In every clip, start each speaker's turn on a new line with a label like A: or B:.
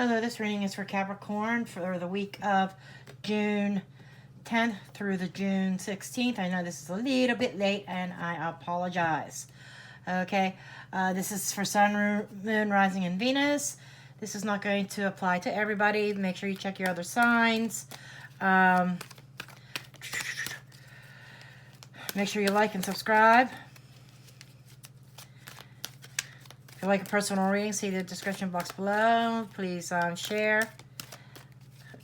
A: Hello, this reading is for Capricorn for the week of June 10th through the June 16th. I know this is a little bit late and I apologize. Okay, this is for Sun, Moon, Rising, and Venus. This is not going to apply to everybody. Make sure you check your other signs. Make sure you like and subscribe. If you like a personal reading, see the description box below. Please share.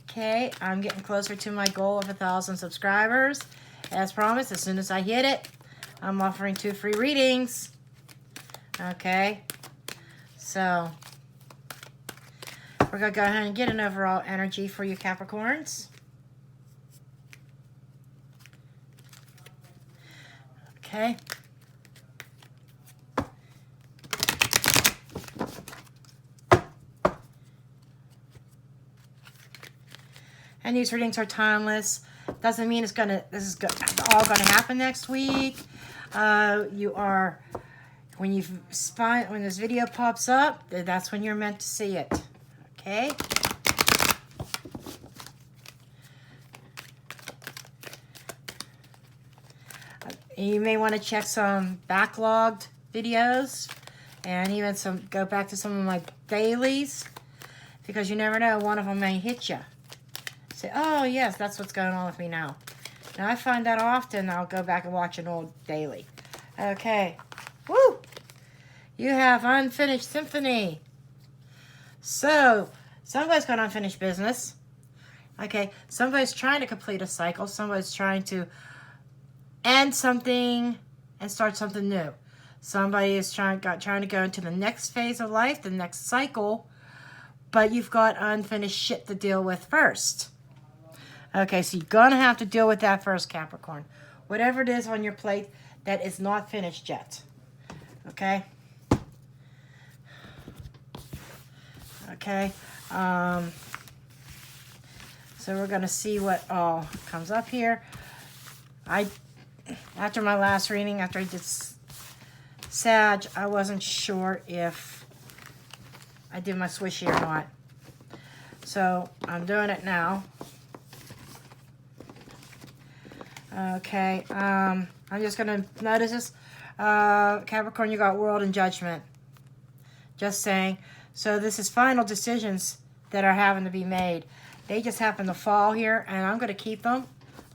A: Okay, I'm getting closer to my goal of 1,000 subscribers. As promised, as soon as I hit it, I'm offering 2 free readings. Okay, so we're going to go ahead and get an overall energy for you Capricorns. Okay. And these readings are timeless. Doesn't mean this is all gonna happen next week. When this video pops up, that's when you're meant to see it. Okay. You may want to check some backlogged videos and even go back to some of my dailies, because you never know, one of them may hit you. Say, oh yes, that's what's going on with me now. Now I find that often. I'll go back and watch an old daily. Okay. Woo! You have unfinished symphony. So, somebody's got unfinished business. Okay. Somebody's trying to complete a cycle. Somebody's trying to end something and start something new. Somebody is trying to go into the next phase of life, the next cycle, but you've got unfinished shit to deal with first. Okay, so you're going to have to deal with that first, Capricorn. Whatever it is on your plate that is not finished yet. Okay? Okay. So we're going to see what all comes up here. After my last reading, after I did Sag, I wasn't sure if I did my swishy or not. So I'm doing it now. Okay, I'm just going to notice this. Capricorn, you got World and Judgment. Just saying. So this is final decisions that are having to be made. They just happen to fall here, and I'm going to keep them.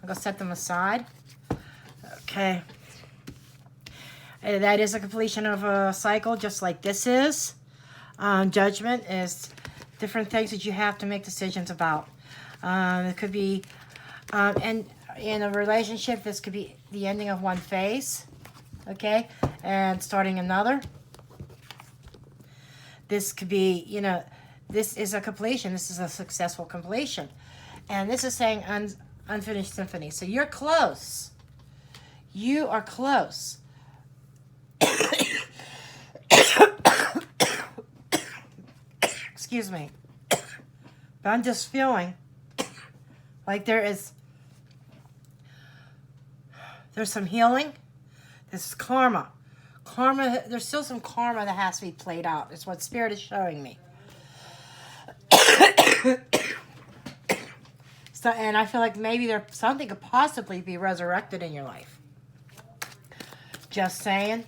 A: I'm going to set them aside. Okay. That is a completion of a cycle, just like this is. Judgment is different things that you have to make decisions about. It could be, and in a relationship, this could be the ending of one phase, okay, and starting another. This could be, this is a completion. This is a successful completion. And this is saying unfinished symphony. So you're close. You are close. Excuse me. But I'm just feeling like there's some healing. This is karma. There's still some karma that has to be played out. It's what Spirit is showing me. So, and I feel like maybe something could possibly be resurrected in your life. Just saying.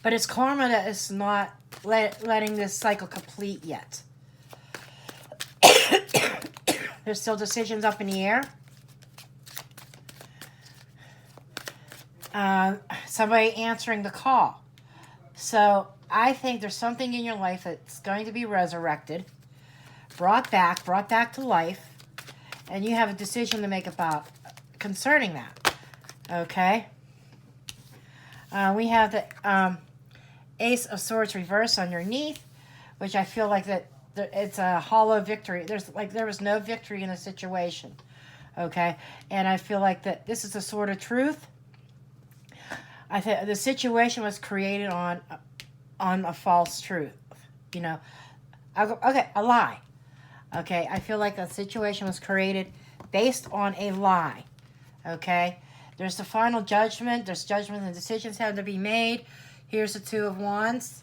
A: But it's karma that is not letting this cycle complete yet. There's still decisions up in the air. Somebody answering the call. So I think there's something in your life that's going to be resurrected, brought back to life, and you have a decision to make concerning that. Okay. We have the Ace of Swords reversed underneath, which I feel like that it's a hollow victory. There was no victory in the situation. Okay, and I feel like that this is a sword of truth. I think the situation was created on a false truth. Okay, a lie. Okay, I feel like the situation was created based on a lie. Okay, there's the final judgment. There's judgment and decisions have to be made. Here's the Two of Wands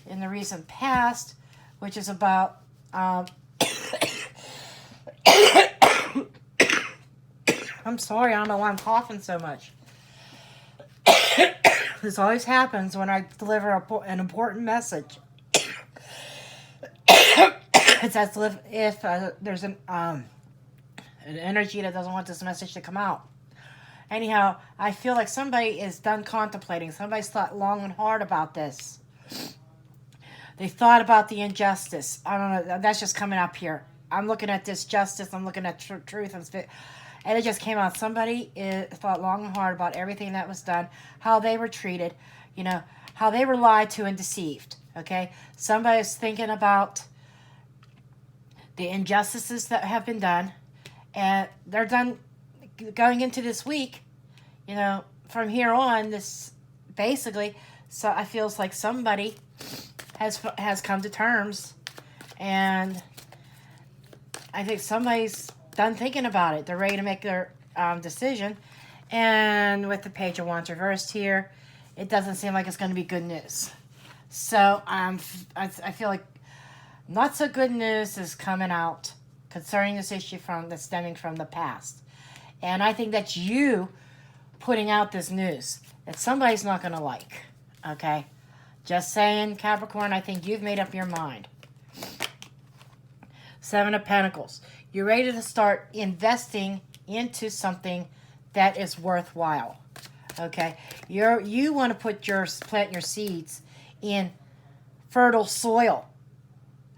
A: in the recent past, which is about I'm sorry, I don't know why I'm coughing so much. This always happens when I deliver an important message. It's as if there's an energy that doesn't want this message to come out. Anyhow, I feel like somebody is done contemplating. Somebody's thought long and hard about this. They thought about the injustice. I don't know. That's just coming up here. I'm looking at this justice. I'm looking at truth. And it just came out. Somebody thought long and hard about everything that was done, how they were treated, you know, how they were lied to and deceived. Okay? Somebody's thinking about the injustices that have been done. And they're done going into this week, you know, from here on, this basically, so I feels like somebody has come to terms, and I think somebody's done thinking about it. They're ready to make their decision, and with the Page of Wands reversed here, it doesn't seem like it's going to be good news. So I feel like not so good news is coming out concerning this issue that's stemming from the past. And I think that's you putting out this news that somebody's not going to like. Okay? Just saying, Capricorn, I think you've made up your mind. Seven of Pentacles. You're ready to start investing into something that is worthwhile. Okay? You want to plant your seeds in fertile soil.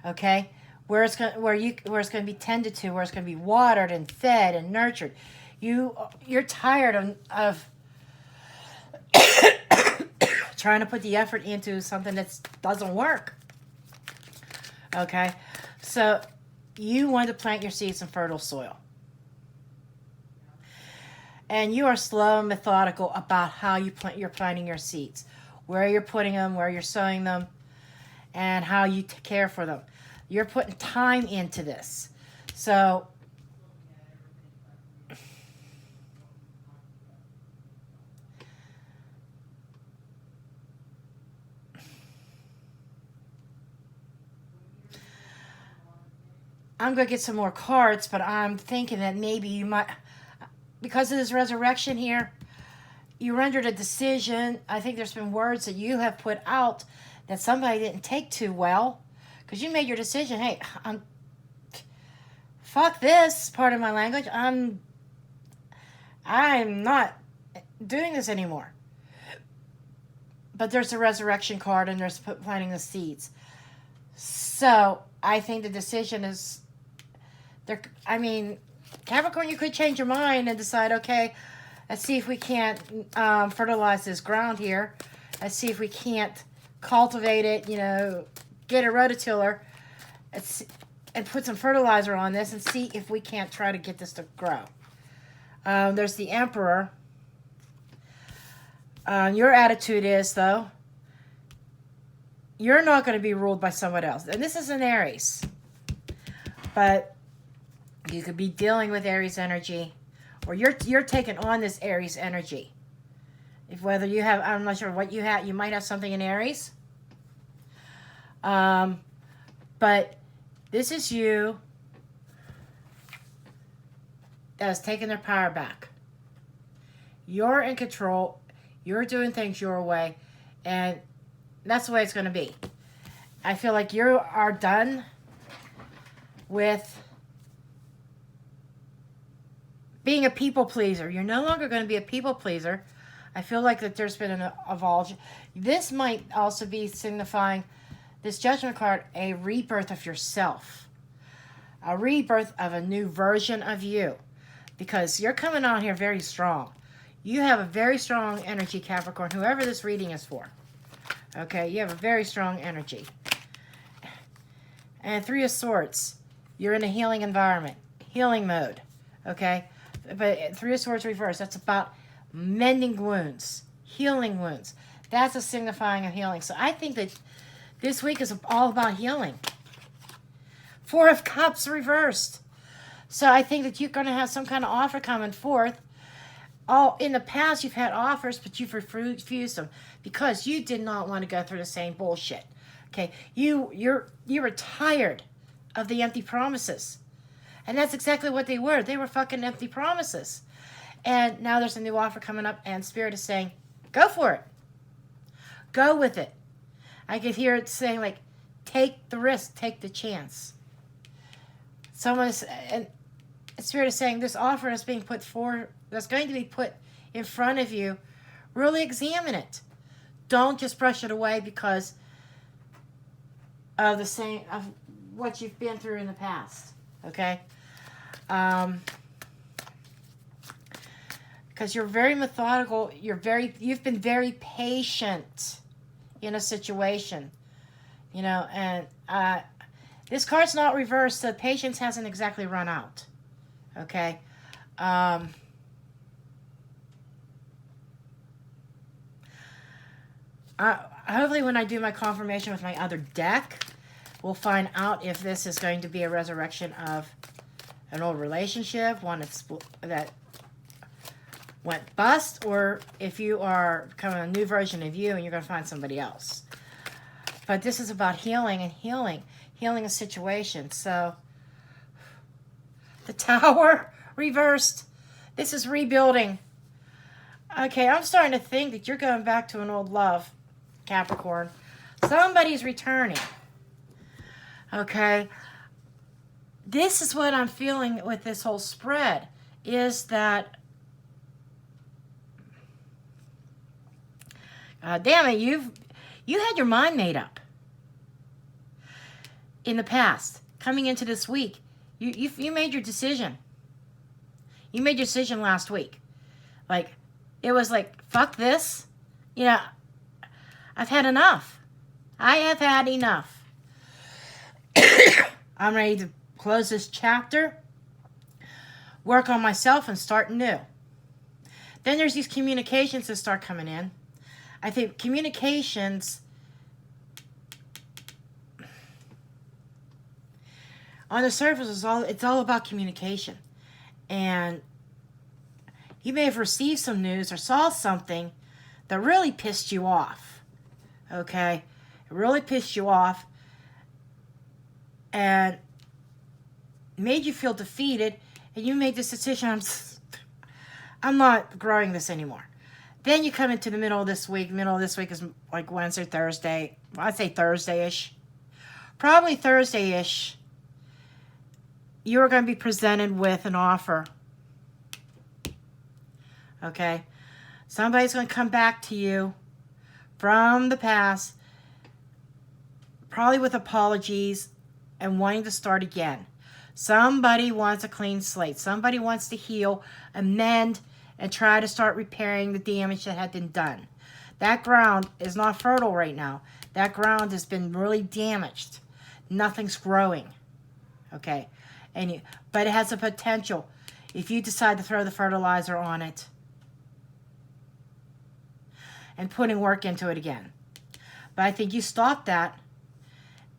A: Okay? Where it's going to be tended to, where it's going to be watered and fed and nurtured. You're tired of trying to put the effort into something that doesn't work. Okay? So you want to plant your seeds in fertile soil. And you are slow and methodical about how you're planting your seeds. Where you're putting them, where you're sowing them, and how you care for them. You're putting time into this. So I'm going to get some more cards, but I'm thinking that maybe you might, because of this resurrection here, you rendered a decision. I think there's been words that you have put out that somebody didn't take too well, because you made your decision. Hey, fuck this, pardon my language. I'm not doing this anymore. But there's a resurrection card, and there's planting the seeds. So I think the decision is there. I mean, Capricorn, you could change your mind and decide, okay, let's see if we can't fertilize this ground here. Let's see if we can't cultivate it, you know, get a rototiller and put some fertilizer on this and see if we can't try to get this to grow. There's the Emperor. Your attitude is, though, you're not going to be ruled by someone else. And this is an Aries. But you could be dealing with Aries energy, or you're taking on this Aries energy. If whether you have, I'm not sure what you have, you might have something in Aries. But this is you that has taken their power back. You're in control. You're doing things your way. And that's the way it's going to be. I feel like you are done with being a people pleaser. You're no longer going to be a people pleaser. I feel like that there's been an evolution. This might also be signifying, this Judgment card, a rebirth of yourself. A rebirth of a new version of you. Because you're coming on here very strong. You have a very strong energy, Capricorn, whoever this reading is for. Okay, you have a very strong energy. And Three of Swords, you're in a healing environment, healing mode. Okay, but Three of Swords reverse, that's about mending wounds, healing wounds. That's a signifying of healing. So I think that this week is all about healing. Four of Cups reversed. So I think that you're going to have some kind of offer coming forth Oh, in the past you've had offers, but you've refused them because you did not want to go through the same bullshit. Okay, you were tired of the empty promises, and that's exactly what they were. They were fucking empty promises. And now there's a new offer coming up, and Spirit is saying, "Go for it. Go with it." I could hear it saying, like, "Take the risk, take the chance." And Spirit is saying this offer that's being put forward, that's going to be put in front of you, really examine it. Don't just brush it away because of what you've been through in the past. Okay? Because you're very methodical, you've been very patient in a situation. You know, and this card's not reversed, so patience hasn't exactly run out. Okay? Hopefully when I do my confirmation with my other deck, we'll find out if this is going to be a resurrection of an old relationship, one that went bust, or if you are becoming a new version of you and you're going to find somebody else. But this is about healing and healing a situation. So the Tower reversed. This is rebuilding. Okay, I'm starting to think that you're going back to an old love, Capricorn. Somebody's returning. Okay. This is what I'm feeling with this whole spread, is that damn it, you had your mind made up in the past. Coming into this week, you made your decision. You made your decision last week. Like, it was like, fuck this. You know, I've had enough. I have had enough. I'm ready to close this chapter, work on myself, and start new. Then there's these communications that start coming in. I think communications on the surface it's all about communication. And you may have received some news or saw something that really pissed you off. Okay? It really pissed you off and made you feel defeated, and you made this decision, I'm not growing this anymore. Then you come into the middle of this week. Middle of this week is like Wednesday, Thursday. Well, I'd say Thursday-ish. Probably Thursday-ish. You are going to be presented with an offer. Okay? Somebody's going to come back to you from the past, probably with apologies and wanting to start again. Somebody wants a clean slate. Somebody wants to heal, amend, and try to start repairing the damage that had been done. That ground is not fertile right now. That ground has been really damaged. Nothing's growing. Okay? But it has a potential if you decide to throw the fertilizer on it and putting work into it again. But I think you stop that,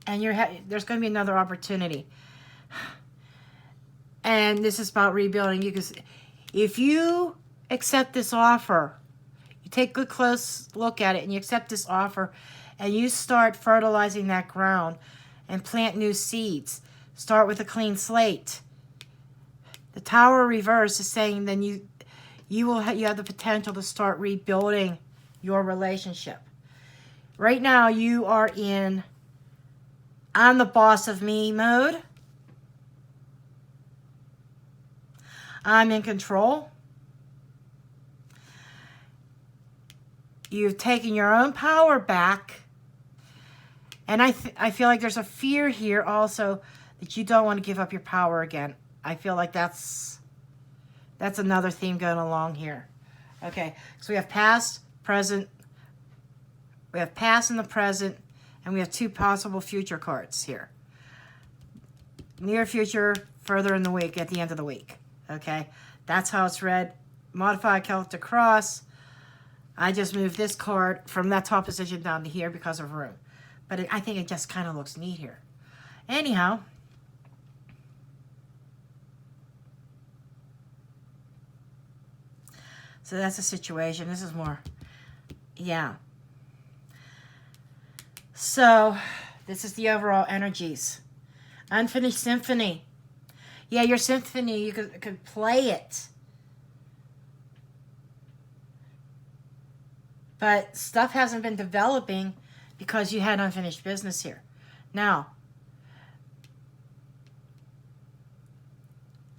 A: and there's going to be another opportunity. And this is about rebuilding you, because if you accept this offer, you take a good close look at it and you accept this offer and you start fertilizing that ground and plant new seeds, start with a clean slate. The Tower reverse is saying then you have the potential to start rebuilding your relationship. Right now you are in I'm the boss of me mode. I'm in control. You've taken your own power back. And I feel like there's a fear here also that you don't want to give up your power again. I feel like that's another theme going along here. Okay, so we have past, present. We have past and the present. And we have two possible future cards here. Near future, further in the week, at the end of the week. Okay, that's how it's read. Modified Celtic Cross. I just moved this card from that top position down to here because of room. But I think it just kind of looks neat here. Anyhow. So that's a situation. This is more, yeah. So this is the overall energies. Unfinished symphony. Yeah, your symphony, you could play it. But stuff hasn't been developing because you had unfinished business here. Now,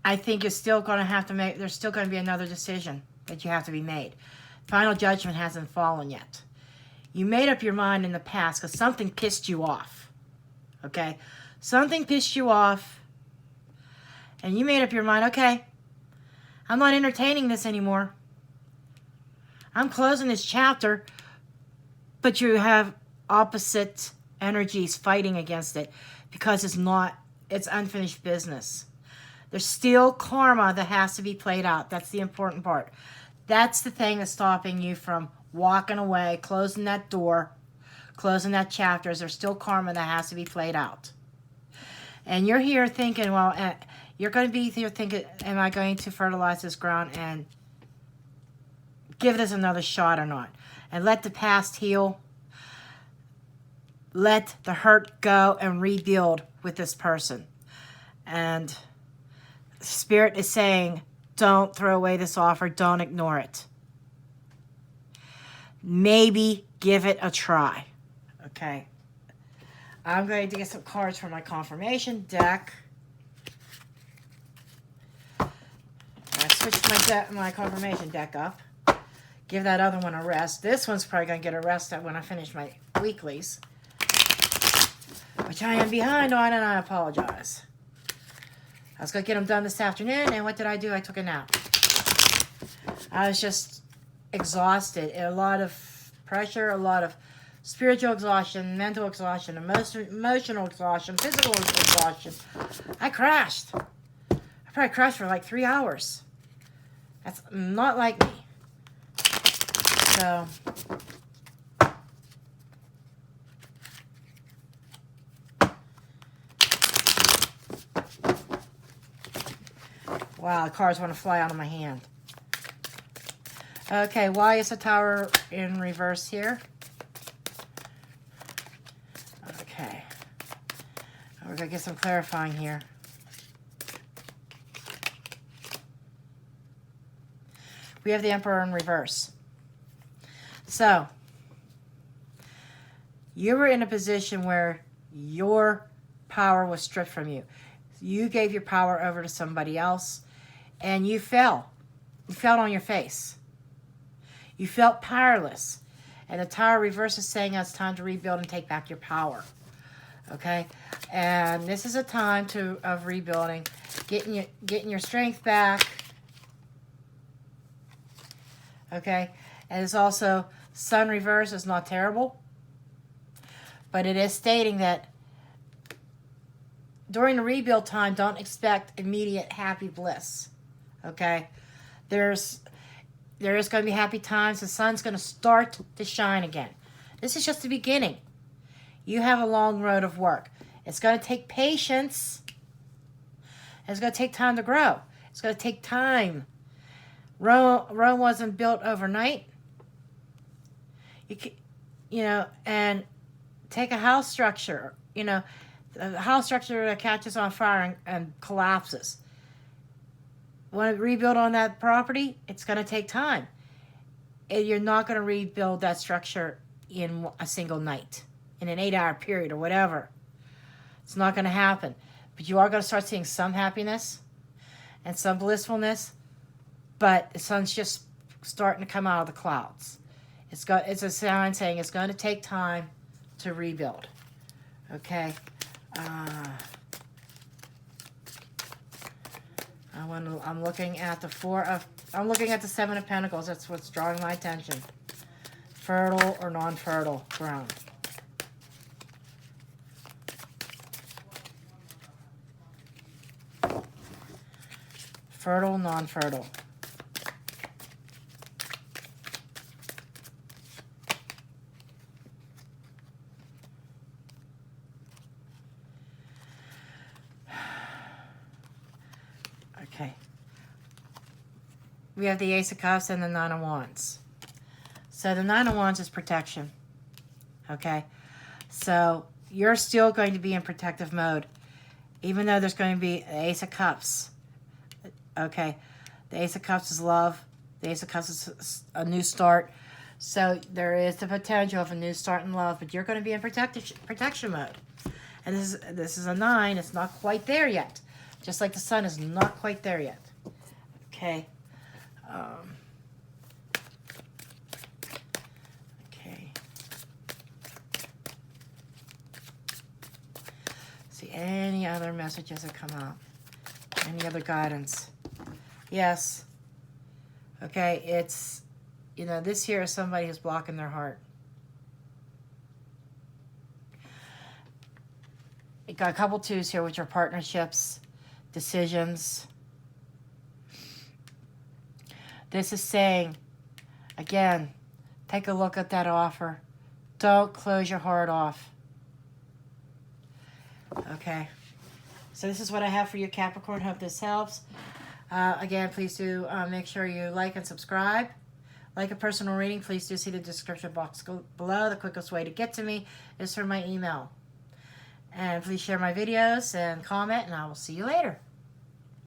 A: I think you're still going to have to make, there's still going to be another decision that you have to be made. Final judgment hasn't fallen yet. You made up your mind in the past because something pissed you off. Okay? Something pissed you off. And you made up your mind, okay, I'm not entertaining this anymore. I'm closing this chapter. But you have opposite energies fighting against it because it's unfinished business. There's still karma that has to be played out. That's the important part. That's the thing that's stopping you from walking away, closing that door, closing that chapter. There's still karma that has to be played out. And you're here thinking, well, you're going to be here thinking, am I going to fertilize this ground and give this another shot or not? And let the past heal. Let the hurt go and rebuild with this person. And Spirit is saying, don't throw away this offer. Don't ignore it. Maybe give it a try. Okay. I'm going to get some cards from my confirmation deck. I switched my confirmation deck up. Give that other one a rest. This one's probably going to get a rest when I finish my weeklies, which I am behind on, and I apologize. I was going to get them done this afternoon, and what did I do? I took a nap. I was just exhausted. A lot of pressure, a lot of spiritual exhaustion, mental exhaustion, emotional exhaustion, physical exhaustion. I crashed. I probably crashed for like 3 hours. That's not like me. So, wow, the cards want to fly out of my hand. Okay, why is the Tower in reverse here? Okay. We're going to get some clarifying here. We have the Emperor in reverse. So, you were in a position where your power was stripped from you. You gave your power over to somebody else, and you fell. You fell on your face. You felt powerless. And the Tower reverse is saying it's time to rebuild and take back your power. Okay? And this is a time of rebuilding, getting your strength back. Okay? And it's also, Sun reverse is not terrible, but it is stating that during the rebuild time, don't expect immediate happy bliss. Okay? There is going to be happy times. The sun's going to start to shine again. This is just the beginning. You have a long road of work. It's going to take patience. It's going to take time to grow. It's going to take time. Rome wasn't built overnight. And take a house structure. A house structure that catches on fire and collapses. Want to rebuild on that property? It's going to take time. You're not going to rebuild that structure in a single night, in an 8-hour period or whatever. It's not going to happen. But you are going to start seeing some happiness and some blissfulness, but the sun's just starting to come out of the clouds. It's a sign saying it's going to take time to rebuild. Okay? I'm looking at the Seven of Pentacles. That's what's drawing my attention. Fertile or non-fertile ground. Fertile, non-fertile. Okay. we have the Ace of Cups and the Nine of Wands. So the Nine of Wands is protection. Okay? So you're still going to be in protective mode, even though there's going to be the Ace of Cups. Okay? The Ace of Cups is love. The Ace of Cups is a new start. So there is the potential of a new start in love, but you're going to be in protection mode. And this is a 9. It's not quite there yet. Just like the Sun is not quite there yet. Okay. Okay. See any other messages that come out? Any other guidance? Yes. Okay, it's, you know, this here is somebody who's blocking their heart. You got a couple twos here, which are partnerships, decisions. This is saying, again, take a look at that offer. Don't close your heart off. Okay. So this is what I have for you, Capricorn. Hope this helps. Again, please do make sure you like and subscribe. Like a personal reading, please do see the description box below. The quickest way to get to me is through my email. And please share my videos and comment, and I will see you later.